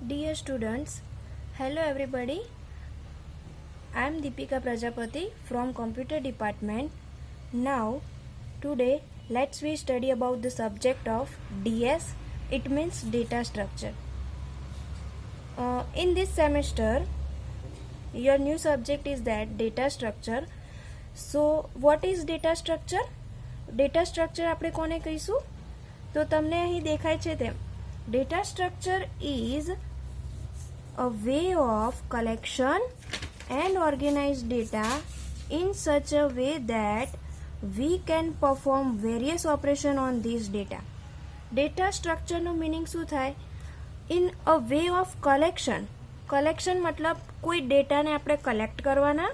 Dear students, hello everybody. I am Deepika Prajapati from Computer Department. Now, today let's we study about the subject of DS. It means data structure. In this semester, your new subject is that data structure. So, what is data structure? Data structure આપણે કોને કહીશું? તો તમને અહીં દેખાય છે તેમ data structure is a way of collection and organize data in such a way that we can perform various operation on this data. Data structure no meaning શું થાય? In a way of collection. Collection मतलब કોઈ data ને આપણે collect કરવાના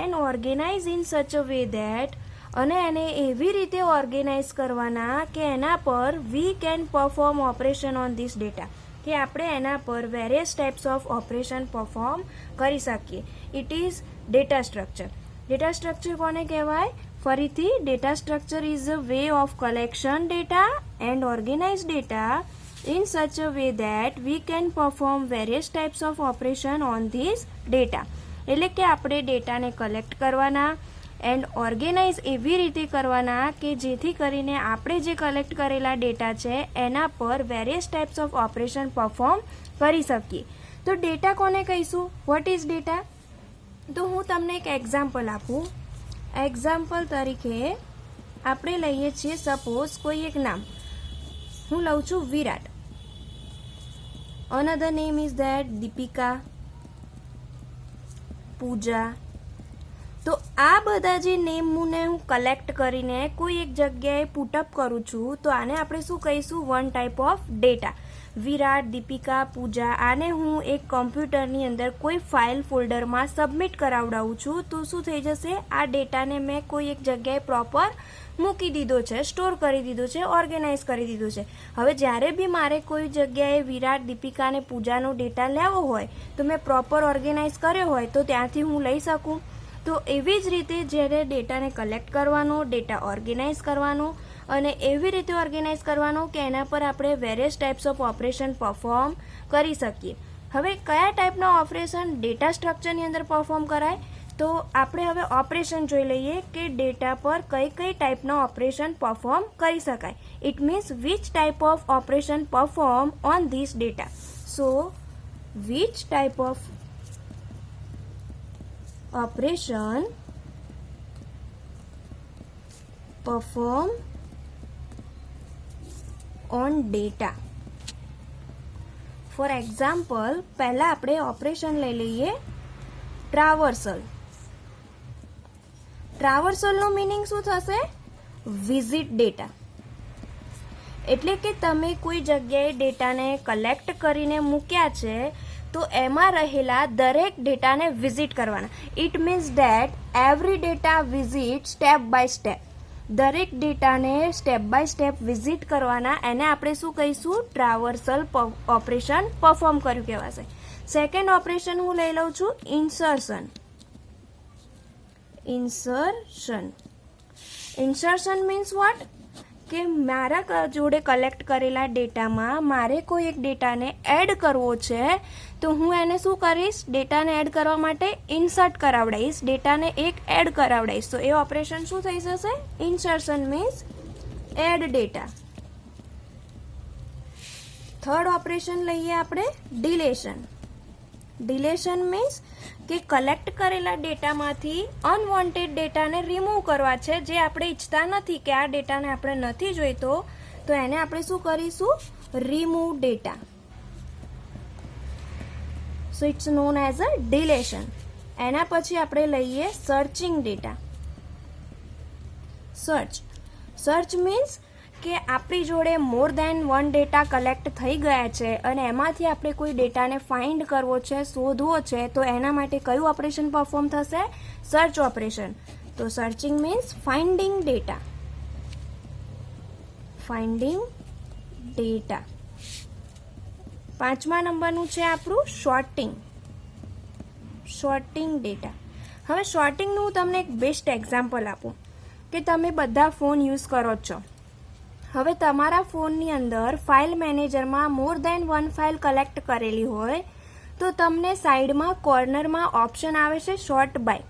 and organize in such a way that અને એને એવી રીતે ઓર્ગેનાઇઝ કરવાના કે એના પર we can perform operation on this data કે આપણે એના પર various types of operation perform કરી શકીએ. It is data structure. Data structure કોને કહેવાય? ફરીથી data structure is a way of collection data and organize data in such a way that we can perform various types of operation on this data. એટલે કે આપણે ડેટાને collect કરવાના and organise એવી રીતે કરવાના કે જેથી કરીને આપણે જે કલેક્ટ કરેલા ડેટા છે એના પર various types of operation perform કરી શકીએ. તો ડેટા કોને કહીશું? What is data? તો હું તમને એક એક્ઝામ્પલ આપું. એક્ઝામ્પલ તરીકે આપણે લઈએ છીએ સપોઝ કોઈ એક નામ. હું લઉં છું Virat. Another name is that Deepika, Pooja. તો આ બધા જે નેમને હું કલેક્ટ કરીને કોઈ એક જગ્યાએ પુટઅપ કરું છું તો આને આપણે શું કહીશું? One type of data. Virat, Deepika, Pooja આને હું એક કમ્પ્યુટરની અંદર કોઈ ફાઇલ ફોલ્ડરમાં સબમિટ કરાવડાવું છું તો શું થઈ જશે? આ ડેટાને મેં કોઈ એક જગ્યાએ પ્રોપર મૂકી દીધો છે, સ્ટોર કરી દીધો છે, ઓર્ગેનાઇઝ કરી દીધું છે. હવે જ્યારે બી મારે કોઈ જગ્યાએ વિરાટ, દીપિકા અને પૂજાનો ડેટા લેવો હોય તો મેં પ્રોપર ઓર્ગેનાઇઝ કર્યો હોય તો ત્યાંથી હું લઈ શકું. તો એવી જ રીતે જ્યારે ડેટાને કલેક્ટ કરવાનો, ડેટા ઓર્ગેનાઇઝ કરવાનો અને એવી રીતે ઓર્ગેનાઇઝ કરવાનો કે એના પર આપણે various types of operation perform કરી શકીએ. હવે કયા ટાઈપના ઓપરેશન ડેટા સ્ટ્રક્ચરની અંદર પરફોર્મ કરાય? તો આપણે હવે ઓપરેશન જોઈ લઈએ કે ડેટા પર કઈ કઈ ટાઈપના ઓપરેશન પરફોર્મ કરી શકાય. It means which type of operation perform on this data. So which type of operation perform on data. For example, પહેલા આપણે ઓપરેશન લઈ લઈએ ટ્રાવર્સલ. ટ્રાવર્સલનો મીનિંગ શું થશે? Visit data. એટલે કે તમે કોઈ જગ્યાએ ડેટાને કલેક્ટ કરીને મૂક્યા છે તો એમાં રહેલા દરેક ડેટાને વિઝિટ કરવાના. It means that every data visit step by step. દરેક ડેટાને સ્ટેપ બાય સ્ટેપ વિઝિટ કરવાના. એને આપણે શું કહીશું? ટ્રાવર્સલ ઓપરેશન પરફોર્મ કર્યું કહેવાશે. સેકન્ડ ઓપરેશન હું લઈ લઉં છું ઇન્સર્શન. Insertion means what? કે મારા જોડે કલેક્ટ કરેલા ડેટામાં મારે કોઈ એક ડેટાને એડ કરવો છે તો હું એને શું કરીશ? ડેટાને એડ કરવા માટે ઇન્સર્ટ કરાવડાવીશ, ડેટાને એક એડ કરાવડાવીશ. તો એ ઓપરેશન શું થઈ જશે? Insertion means add data. Third operation લઈએ આપણે ડિલેશન. ડિલેશન મીન્સ કે કલેક્ટ કરેલા ડેટામાંથી અનવોન્ટેડ ડેટાને રિમૂવ કરવા છે જે આપણે ઈચ્છતા નથી કે આ ડેટાને આપણે નથી જોઈતો તો એને આપણે શું કરીશું? Remove data. So it's known as a deletion. એના પછી આપણે લઈએ સર્ચિંગ ડેટા. સર્ચ મીન્સ કે આપણી જોડે મોર દેન વન ડેટા કલેક્ટ થઈ ગયા છે અને એમાંથી આપણે કોઈ ડેટાને ફાઇન્ડ કરવો છે, શોધવો છે તો એના માટે કયું ઓપરેશન પરફોર્મ થશે? Search operation. તો searching means finding data. Finding data. પાંચમા નંબરનું છે આપણું શોર્ટિંગ. Sorting data. હવે શોર્ટિંગનું હું તમને એક બેસ્ટ એક્ઝામ્પલ આપું કે તમે બધા ફોન યુઝ કરો છો. હવે તમારા ફોનની અંદર ફાઇલ મેનેજરમાં મોર દેન વન ફાઇલ કલેક્ટ કરેલી હોય તો તમને સાઈડમાં કોર્નરમાં ઓપ્શન આવે છે શોર્ટ બાય.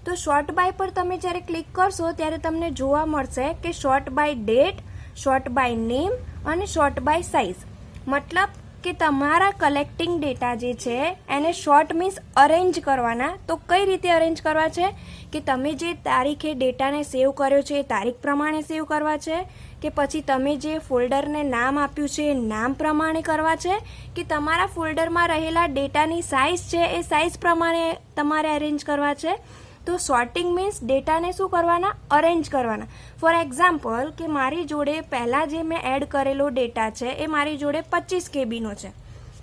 તો શોર્ટ બાય પર તમે જ્યારે ક્લિક કરશો ત્યારે તમને જોવા મળશે કે sort by date, sort by name અને શોર્ટ બાય સાઇઝ. મતલબ કે તમારા કલેક્ટિંગ ડેટા જે છે એને શોર્ટ મીન્સ અરેન્જ કરવાના. તો કઈ રીતે અરેન્જ કરવા છે કે તમે જે તારીખે ડેટાને સેવ કર્યો છે એ તારીખ પ્રમાણે સેવ કરવા છે, કે પછી તમે જે ફોલ્ડરને નામ આપ્યું છે એ નામ પ્રમાણે કરવા છે, કે તમારા ફોલ્ડરમાં રહેલા ડેટાની સાઇઝ છે એ સાઇઝ પ્રમાણે તમારે અરેન્જ કરવા છે. તો સોર્ટિંગ મીન્સ ડેટાને શું કરવાના? અરેન્જ કરવાના. ફોર એક્ઝામ્પલ કે મારી જોડે પહેલાં જે મેં એડ કરેલો ડેટા છે એ મારી જોડે 25 KBનો છે.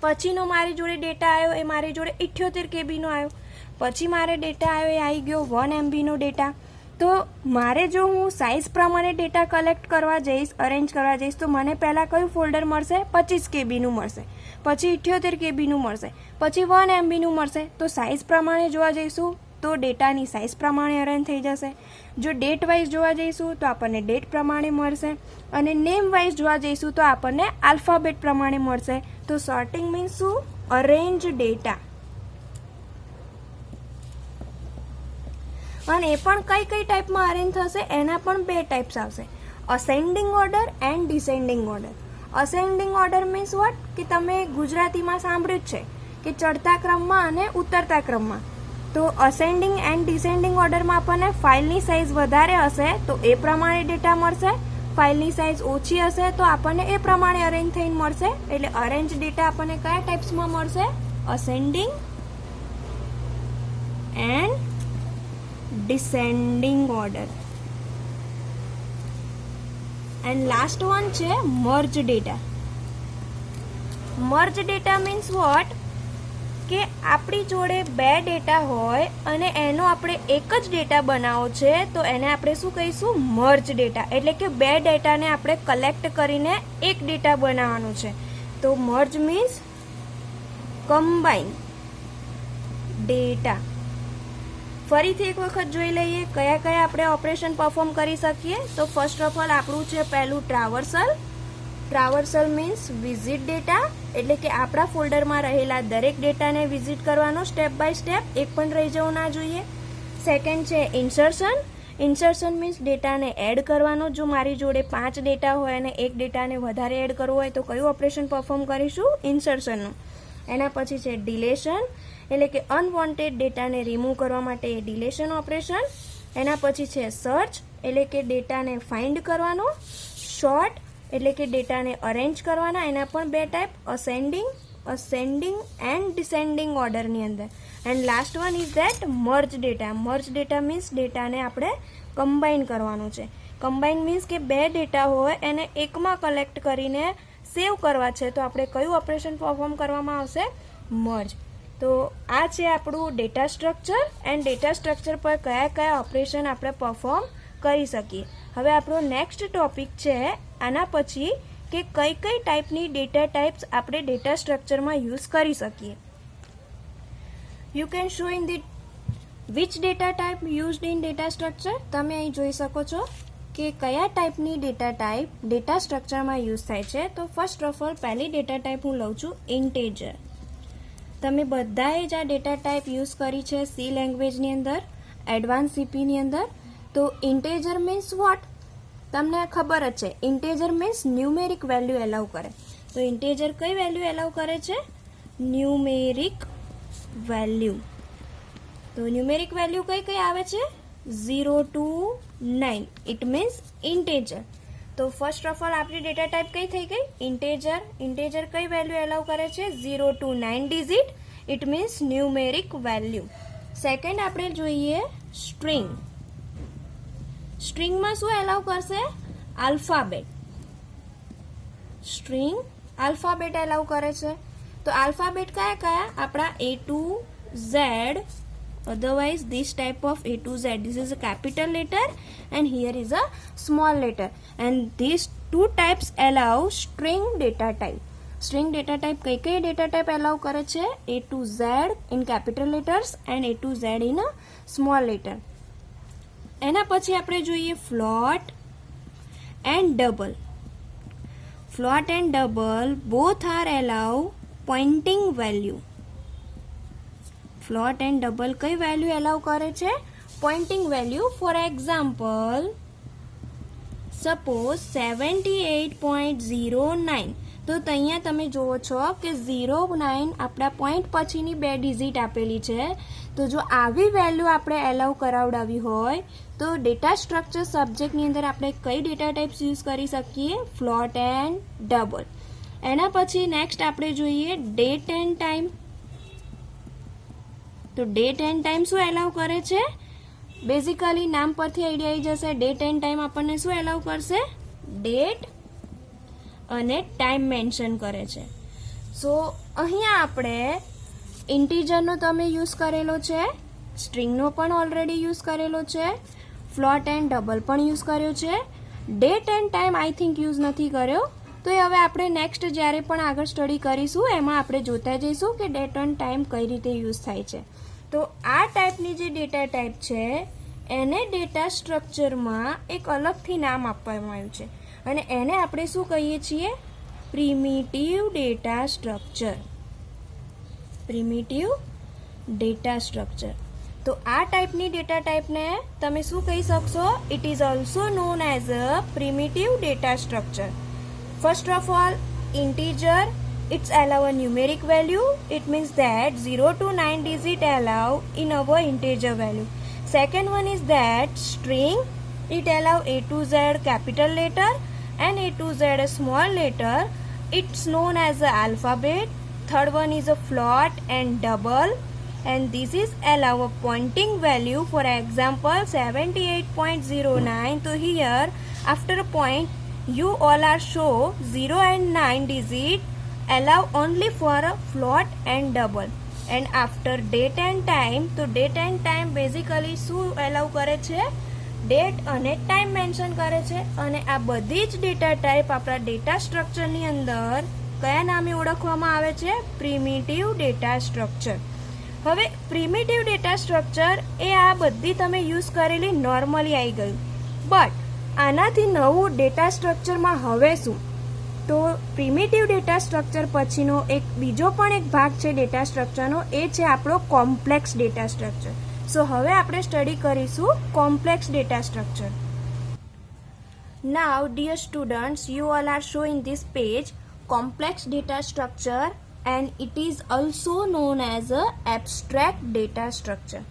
પછીનો મારી જોડે ડેટા આવ્યો એ મારી જોડે 78 KBનો આવ્યો. પછી મારે ડેટા આવ્યો એ આવી ગયો 1 MBનો ડેટા. તો મારે જો હું સાઇઝ પ્રમાણે ડેટા કલેક્ટ કરવા જઈશ, અરેન્જ કરવા જઈશ, તો મને પહેલાં કયું ફોલ્ડર મળશે? 25 KBનું મળશે, પછી 78 KBનું મળશે, પછી 1 MBનું મળશે. તો સાઇઝ પ્રમાણે જોવા જઈશું તો ડેટાની સાઇઝ પ્રમાણે અરેન્જ થઈ જશે. જો ડેટ વાઇઝ જોવા જઈશું તો આપણને ડેટ પ્રમાણે મળશે, અને નેમ વાઇઝ જોવા જઈશું તો આપણને આલ્ફાબેટ પ્રમાણે મળશે. તો સોર્ટિંગ મીન્સ શું? Arrange data. અને એ પણ કઈ ટાઈપમાં અરેન્જ થશે એના પણ બે ટાઈપ્સ આવશે, ascending order and descending order. Ascending order means what? કે તમે ગુજરાતીમાં સાંભળ્યું જ છે કે ચડતા ક્રમમાં અને ઉતરતા ક્રમમાં. તો અસેન્ડિંગ એન્ડ ડિસેન્ડિંગ ઓર્ડરમાં આપણને ફાઇલની સાઇઝ વધારે હશે તો એ પ્રમાણે ડેટા મળશે, ફાઇલની સાઇઝ ઓછી હશે તો આપણને એ પ્રમાણે અરેન્જ થઈને મળશે. એટલે અરેન્જ ડેટા આપણને કયા ટાઈપ્સમાં મળશે? Ascending and descending order. And last one છે merge data. merge data means what? કે આપણી જોડે બે ડેટા હોય અને એનો આપણે એક જ ડેટા બનાવવો છે તો એને આપણે શું કહીશું? Merge data. એટલે કે બે ડેટાને આપણે કલેક્ટ કરીને એક ડેટા બનાવવાનું છે. તો મર્જ મીન્સ કમ્બાઈન ડેટા. ફરીથી એક વખત જોઈ લઈએ કયા કયા આપણે ઓપરેશન પરફોર્મ કરી શકીએ. તો ફર્સ્ટ ઓફ ઓલ આપણું છે પહેલું traversal. Traversal means visit data, એટલે કે આપણા ફોલ્ડરમાં રહેલા દરેક ડેટાને વિઝિટ કરવાનો સ્ટેપ બાય સ્ટેપ, એક પણ રહી જવું ના જોઈએ. સેકન્ડ છે ઇન્સર્શન. ઇન્સર્શન મીન્સ ડેટાને એડ કરવાનો. જો મારી જોડે 5 ડેટા હોય અને એક ડેટાને વધારે એડ કરવો હોય તો કયું ઓપરેશન પરફોર્મ કરીશું? ઇન્સર્શનનું. એના પછી છે ડિલેશન, એટલે કે અનવોન્ટેડ ડેટાને રિમૂવ કરવા માટે ડિલેશન ઓપરેશન. એના પછી છે સર્ચ, એટલે કે ડેટાને ફાઇન્ડ કરવાનો. શોર્ટ, એટલે કે ડેટાને અરેન્જ કરવાના. એના પણ બે ટાઈપ, અસેન્ડિંગ એન્ડ ડિસેન્ડિંગ ઓર્ડરની અંદર. And last one is that merge data. Merge data means ડેટાને આપણે કમ્બાઈન કરવાનું છે. કમ્બાઈન મીન્સ કે બે ડેટા હોય એને એકમાં કલેક્ટ કરીને સેવ કરવા છે તો આપણે કયું ઓપરેશન પરફોર્મ કરવામાં આવશે? મર્જ. તો આ છે આપણું data structure. And data structure પર કયા કયા ઓપરેશન આપણે પરફોર્મ કરી શકીએ. હવે આપણો નેક્સ્ટ ટોપિક છે આના પછી કે કઈ કઈ ટાઈપની ડેટા ટાઈપ્સ આપણે ડેટા સ્ટ્રક્ચરમાં યુઝ કરી શકીએ. You can show in the which data type used in data structure. તમે અહીં જોઈ શકો છો કે કયા ટાઈપની ડેટા ટાઈપ ડેટા સ્ટ્રક્ચરમાં યુઝ થાય છે. તો ફર્સ્ટ ઓફ ઓલ પહેલી ડેટા ટાઈપ હું લઉં છું ઇન્ટેજર. તમે બધાએ જ આ ડેટા ટાઈપ યુઝ કરી છે સી લેંગ્વેજની અંદર, એડવાન્સ સીપીની અંદર. તો ઇન્ટેજર મીન્સ વોટ? તમને ખબર જ છે, integer means numeric value allow કરે. તો ઇન્ટેજર કઈ વેલ્યુ એલાઉ કરે છે? Numeric value. તો ન્યુમેરિક વેલ્યુ કઈ કઈ આવે છે? 0 to 9. It means integer. તો ફર્સ્ટ ઓફ ઓલ આપણી ડેટા ટાઈપ કઈ થઈ ગઈ? ઇન્ટેજર. ઇન્ટેજર કઈ વેલ્યુ એલાઉ કરે છે? 0 to 9 digit. It means numeric value. Second આપણે જોઈએ સ્ટ્રિંગ. સ્ટ્રિંગમાં શું એલાઉ કરશે? આલ્ફાબેટ. સ્ટ્રિંગ આલ્ફાબેટ એલાઉ કરે છે. તો આલ્ફાબેટ કયા કયા? આપણા A to Z. Otherwise this type of A to Z, this is a capital letter and here is a small letter, and these two types allow string data type. String data type કઈ કઈ data type allow કરે છે? A to Z in capital letters and A to Z in a small letter. એના પછી આપણે જોઈએ float and double. float and double both are allow pointing value. Float and double કઈ value allow કરે છે? Pointing value. For example suppose 78.09, તો અહીંયા તમે જુઓ છો કે 09 આપણા પોઈન્ટ પછીની 2 ડિજિટ આપેલી છે. તો જો આવી વેલ્યુ આપણે એલાઉ કરાવડાવી હોય તો ડેટા સ્ટ્રક્ચર સબ્જેક્ટની અંદર આપણે કઈ ડેટા ટાઈપ્સ યુઝ કરી શકીએ? Float and double. એના પછી નેક્સ્ટ આપણે જોઈએ ડેટ એન્ડ ટાઈમ. તો ડેટ એન્ડ ટાઈમ શું એલાઉ કરે છે? બેઝિકલી નામ પરથી આઈડિયા આવી જશે. ડેટ એન્ડ ટાઈમ આપણને શું એલાઉ કરશે? ડેટ અને ટાઈમ મેન્શન કરે છે. સો અહીંયા આપણે ઇન્ટીજરનો તમે યુઝ કરેલો છે, સ્ટ્રિંગનો પણ ઓલરેડી યુઝ કરેલો છે, ફ્લોટ એન્ડ ડબલ પણ યુઝ કર્યો છે. Date end time I think use નથી કર્યો. તો એ હવે આપણે નેક્સ્ટ જ્યારે પણ આગળ સ્ટડી કરીશું એમાં આપણે જોતા જઈશું કે ડેટ એન્ડ ટાઈમ કઈ રીતે યુઝ થાય છે. તો આ ટાઈપની જે ડેટા ટાઈપ છે એને ડેટા સ્ટ્રક્ચરમાં એક અલગથી નામ આપવામાં આવ્યું છે અને એને આપણે શું કહીએ છીએ? Primitive data structure. Primitive data structure. તો આ ટાઈપની ડેટા ટાઈપને તમે શું કહી શકશો? It is also known as a primitive data structure. First of all, integer, it's allow a numeric value. It means that 0 to 9 digit allow in our integer value. Second one is that string, it allow A to Z capital letter and A to Z a small letter. It's known as a alphabet. Third one is a float and double, and this is allow a pointing value. For example 78.09. So here after a point you all are show 0 and 9 digit allow only for a float and double. And after date and time, તો date and time basically શું allow કરે છે? Date અને time mention કરે છે. અને આ બધી જ ડેટા ટાઈપ આપણા ડેટા સ્ટ્રક્ચરની અંદર કયા નામે ઓળખવામાં આવે છે? Primitive data structure. હવે પ્રિમિટિવ ડેટા સ્ટ્રક્ચર એ આ બધી તમે યુઝ કરેલી નોર્મલી આવી ગયું. બટ આનાથી નવું ડેટા સ્ટ્રક્ચરમાં હવે શું? તો પ્રિમિટિવ ડેટા સ્ટ્રક્ચર પછીનો એક બીજો પણ એક ભાગ છે ડેટા સ્ટ્રક્ચરનો, એ છે આપણો કોમ્પ્લેક્સ ડેટા સ્ટ્રક્ચર. સો હવે આપણે સ્ટડી કરીશું complex data structure. Now dear students, you all are showing this page complex data structure and it is also known as a abstract data structure.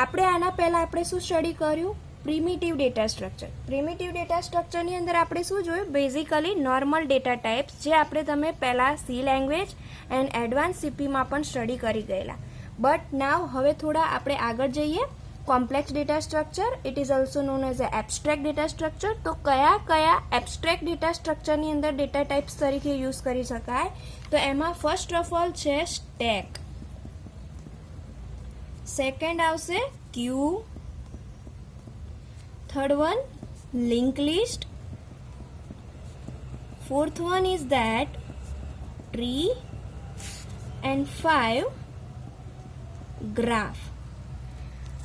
આપણે આના પહેલાં આપણે શું સ્ટડી કર્યું? Primitive data structure. Primitive data સ્ટ્રક્ચરની અંદર આપણે શું જોયું? બેઝિકલી નોર્મલ ડેટા ટાઈપ્સ જે આપણે તમે પહેલાં સી લેંગ્વેજ એન્ડ એડવાન્સ સીપીમાં પણ સ્ટડી કરી ગયેલા. બટ નાવ હવે થોડા આપણે આગળ જઈએ. Complex data structure, it is also known as a abstract data structure. તો કયા કયા એબ્સ્ટ્રેક્ટ ડેટા સ્ટ્રક્ચરની અંદર ડેટા ટાઈપ્સ તરીકે યુઝ કરી શકાય? તો એમાં ફર્સ્ટ ઓફ ઓલ છે સ્ટેક. સેકન્ડ આવશે ક્યુ. Third one, linked list. Fourth one is that tree. And 5, graph.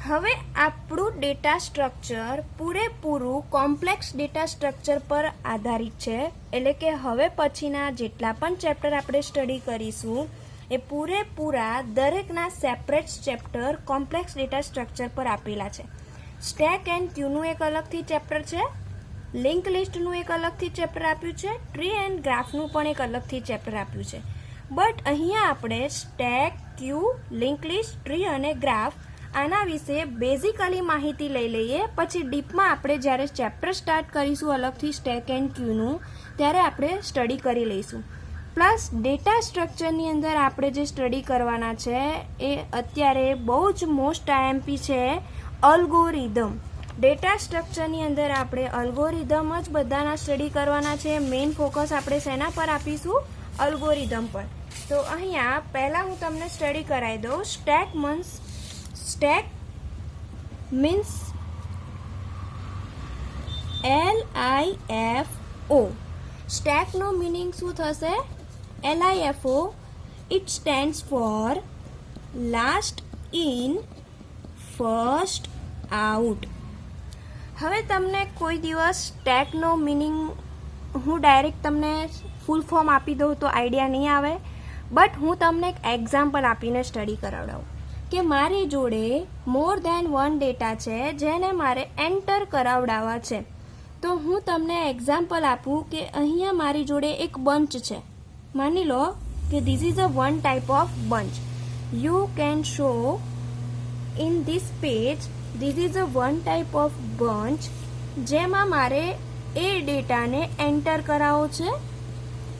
હવે આપણું ડેટા સ્ટ્રક્ચર પૂરેપૂરું કોમ્પ્લેક્સ ડેટા સ્ટ્રક્ચર પર આધારિત છે. એટલે કે હવે પછીના જેટલા પણ ચેપ્ટર આપણે સ્ટડી કરીશું એ પૂરેપૂરા દરેકના separate chapter complex data structure પર આપેલા છે. સ્ટેક એન્ડ ક્યુનું એક અલગથી ચેપ્ટર છે, લિંક લિસ્ટનું એક અલગથી ચેપ્ટર આપ્યું છે, ટ્રી એન્ડ ગ્રાફનું પણ એક અલગથી ચેપ્ટર આપ્યું છે. બટ અહીંયા આપણે સ્ટેક, ક્યુ, લિંક લિસ્ટ, ટ્રી અને ગ્રાફ આના વિશે બેઝિકલી માહિતી લઈ લઈએ. પછી ડીપમાં આપણે જ્યારે ચેપ્ટર સ્ટાર્ટ કરીશું અલગથી સ્ટેક એન્ડ ક્યુનું ત્યારે આપણે સ્ટડી કરી લઈશું. પ્લસ ડેટા સ્ટ્રક્ચરની અંદર આપણે જે સ્ટડી કરવાના છે એ અત્યારે બહુ જ મોસ્ટ આઈએમપી છે, અલ્ગોરિધમ. ડેટા સ્ટ્રક્ચરની અંદર આપણે અલ્ગોરિધમ જ બધાના સ્ટડી કરવાના છે. મેઇન ફોકસ આપણે શેના પર આપીશું? અલ્ગોરિધમ પર. તો અહીંયા પહેલાં હું તમને સ્ટડી કરાવી દઉં. Stack means LIFO. સ્ટેકનો મિનિંગ શું થશે? LIFO. It stands for last in first out. હવે તમને કોઈ દિવસ સ્ટેકનો મિનિંગ હું ડાયરેક્ટ તમને ફૂલ ફોર્મ આપી દઉં તો આઈડિયા નહીં આવે, બટ હું તમને એક એક્ઝામ્પલ આપીને સ્ટડી કરાવડાવું કે મારી જોડે મોર દેન વન ડેટા છે જેને મારે એન્ટર કરાવડાવવા છે. તો હું તમને એક્ઝામ્પલ આપું કે અહીંયા મારી જોડે એક બંચ છે. માની લો કે this is a one type of bunch. You can show in this page this is a one type of bunch જેમાં મારે એ ડેટાને એન્ટર કરાવવો છે,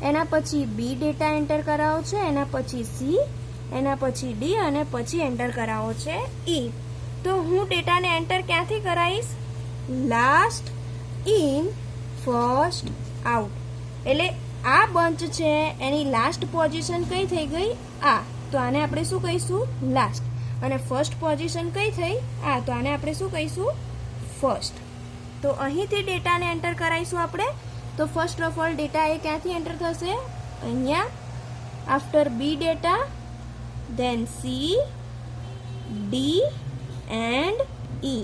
એના પછી બી ડેટા એન્ટર કરાવવો છે, એના પછી સી, એના પછી ડી અને પછી એન્ટર કરાવવો છે ઈ. તો હું ડેટાને એન્ટર ક્યાંથી કરાવીશ? Last in first out. એટલે આ બંચ છે એની લાસ્ટ પોઝિશન કઈ થઈ ગઈ? આ. તો આને આપણે શું કહીશું? લાસ્ટ. અને ફર્સ્ટ પોઝિશન કઈ થઈ? આ. તો આને આપણે શું કહીશું? ફર્સ્ટ. તો અહીંથી ડેટાને એન્ટર કરાવીશું આપણે. તો ફર્સ્ટ ઓફ ઓલ ડેટા એ ક્યાંથી એન્ટર થશે? અહીંયા. After B data, then C, D and E.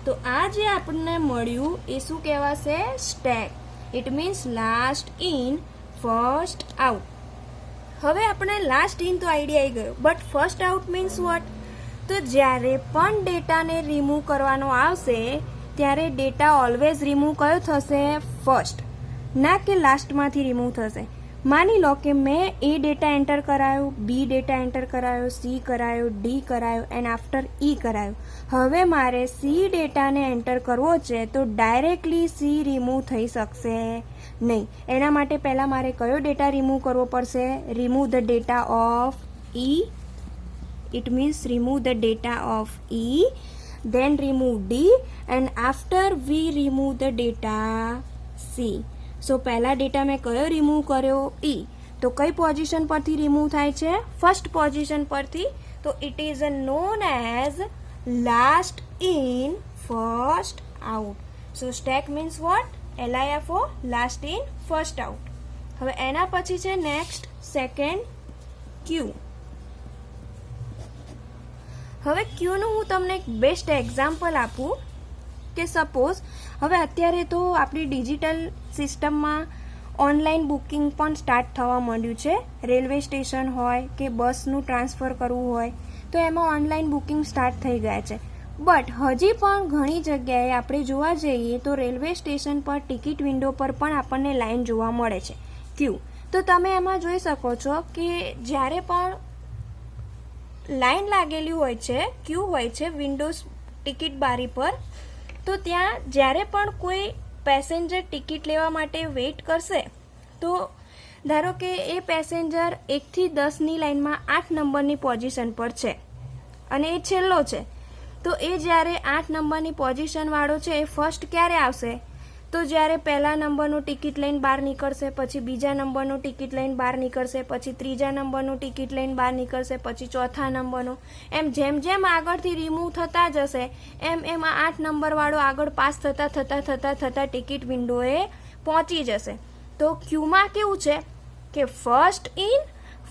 તો આ જે આપણને મળ્યું એ શું કહેવાશે? Stack. It means last in first out. હવે આપણે લાસ્ટ ઇન તો આઈડિયા આવી ગયો, but first out means what? તો જ્યારે પણ ડેટાને રિમૂવ કરવાનો આવશે ત્યારે ડેટા ઓલવેઝ રિમૂવ કયો થશે? ફર્સ્ટ, ના કે લાસ્ટમાંથી રિમૂવ થશે. માની લો કે મેં એ ડેટા એન્ટર કરાયો, બી ડેટા એન્ટર કરાયો, સી કરાયો, ડી કરાયો એન્ડ આફ્ટર ઈ કરાયો. હવે મારે સી ડેટાને એન્ટર કરવો છે તો ડાયરેક્ટલી સી રિમૂવ થઈ શકશે નહીં. એના માટે પહેલાં મારે કયો ડેટા રિમૂવ કરવો પડશે? Remove the data of E. It means remove the data of E, then remove D and after we remove the data C. સો પહેલા ડેટા મેં કયો રિમૂવ કર્યો? E. તો કઈ પોઝિશન પરથી રિમૂવ થાય છે? ફર્સ્ટ પોઝિશન પરથી. તો it is known as last in first out. So stack means what? LIFO, last in first out. હવે એના પછી છે નેક્સ્ટ સેકન્ડ ક્યુ. હવે ક્યુનું હું તમને એક બેસ્ટ એક્ઝામ્પલ આપું કે સપોઝ હવે અત્યારે તો આપણી ડિજિટલ સિસ્ટમમાં ઓનલાઈન બુકિંગ પણ સ્ટાર્ટ થવા માંડ્યું છે. રેલવે સ્ટેશન હોય કે બસનું ટ્રાન્સફર કરવું હોય તો એમાં ઓનલાઈન બુકિંગ સ્ટાર્ટ થઈ ગયા છે. બટ હજી પણ ઘણી જગ્યાએ આપણે જોવા જઈએ તો રેલવે સ્ટેશન પર ટિકિટ વિન્ડો પર પણ આપણને લાઈન જોવા મળે છે, ક્યુ. તો તમે એમાં જોઈ શકો છો કે જ્યારે પણ લાઈન લાગેલી હોય છે, ક્યુ હોય છે વિન્ડોઝ ટિકિટ બારી પર, તો ત્યાં જ્યારે પણ કોઈ પેસેન્જર ટિકિટ લેવા માટે વેઇટ કરશે તો ધારો કે એ પેસેન્જર 1 થી 10ની લાઈનમાં 8 નંબરની પોઝિશન પર છે અને એ છેલ્લો છે. તો એ જ્યારે 8 નંબરની પોઝિશનવાળો છે એ ફર્સ્ટ ક્યારે આવશે? તો જ્યારે પહેલા નંબરનું ટિકિટ લઈને બહાર નીકળશે, પછી બીજા નંબરનું ટિકિટ લઈને બહાર નીકળશે, પછી ત્રીજા નંબરનું ટિકિટ લઈને બહાર નીકળશે, પછી ચોથા નંબરનું. એમ જેમ જેમ આગળથી રિમૂવ થતા જશે એમ એમ આ 8 નંબરવાળો આગળ પાસ થતા ટિકિટ વિન્ડોએ પહોંચી જશે. તો ક્યુમાં કેવું છે કે ફર્સ્ટ ઇન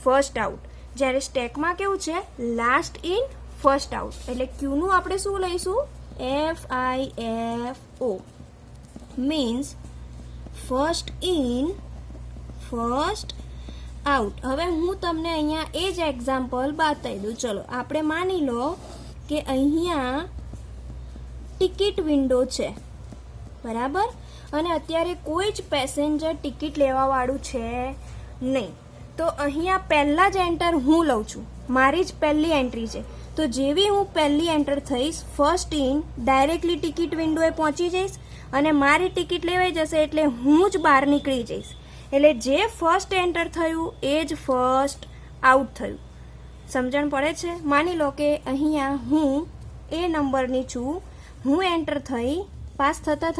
ફર્સ્ટ આઉટ, જ્યારે સ્ટેકમાં કેવું છે? Last in first out. એટલે ક્યુનું આપણે શું લઈશું? FIFO means first in first out. હવે હું તમને અહીંયા એ જ એક્ઝામ્પલ બતાવી દઉં. ચલો આપણે માની લો કે અહીંયા ટિકિટ વિન્ડો છે, બરાબર, અને અત્યારે કોઈ જ પેસેન્જર ટિકિટ લેવાવાળું છે નહીં. તો અહીંયા પહેલાં જ એન્ટર હું લઉં છું, મારી જ પહેલી એન્ટ્રી છે. તો જેવી હું પહેલી એન્ટર થઈશ ફર્સ્ટ ઇન, ડાયરેક્ટલી ટિકિટ વિન્ડોએ પહોંચી જઈશ અને મારી ટિકિટ લેવાઈ જશે એટલે હું જ બહાર નીકળી જઈશ. એટલે જે ફર્સ્ટ એન્ટર થયું એ જ ફર્સ્ટ આઉટ થયું. સમજણ પડે છે? માની લો કે અહીંયા હું એ નંબરની છું, હું એન્ટર થઈ, પાસ થતાં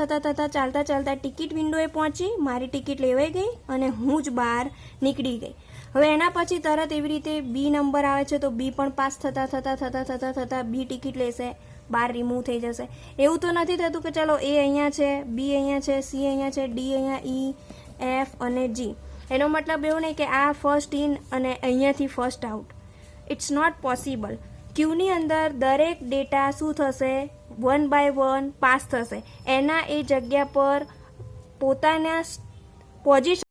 ચાલતા ટિકિટ વિન્ડોએ પહોંચી, મારી ટિકિટ લેવાઈ ગઈ અને હું જ બહાર નીકળી ગઈ. હવે એના પછી તરત એવી રીતે બી નંબર આવે છે તો બી પણ પાસ થતાં બી ટિકિટ લેશે, બહાર રિમૂવ થઈ જશે. એવું તો નથી થતું કે ચલો એ અહીંયા છે, બી અહીંયા છે, સી અહીંયા છે, ડી અહીંયા, ઈ, એફ અને જી. એનો મતલબ એવું નહીં કે આ ફર્સ્ટ ઇન અને અહીંયાથી first out. It's not possible. ક્યુની અંદર દરેક ડેટા શું થશે? 1 by 1 પાસ થશે. એના એ જગ્યા પર પોતાના પોઝિશન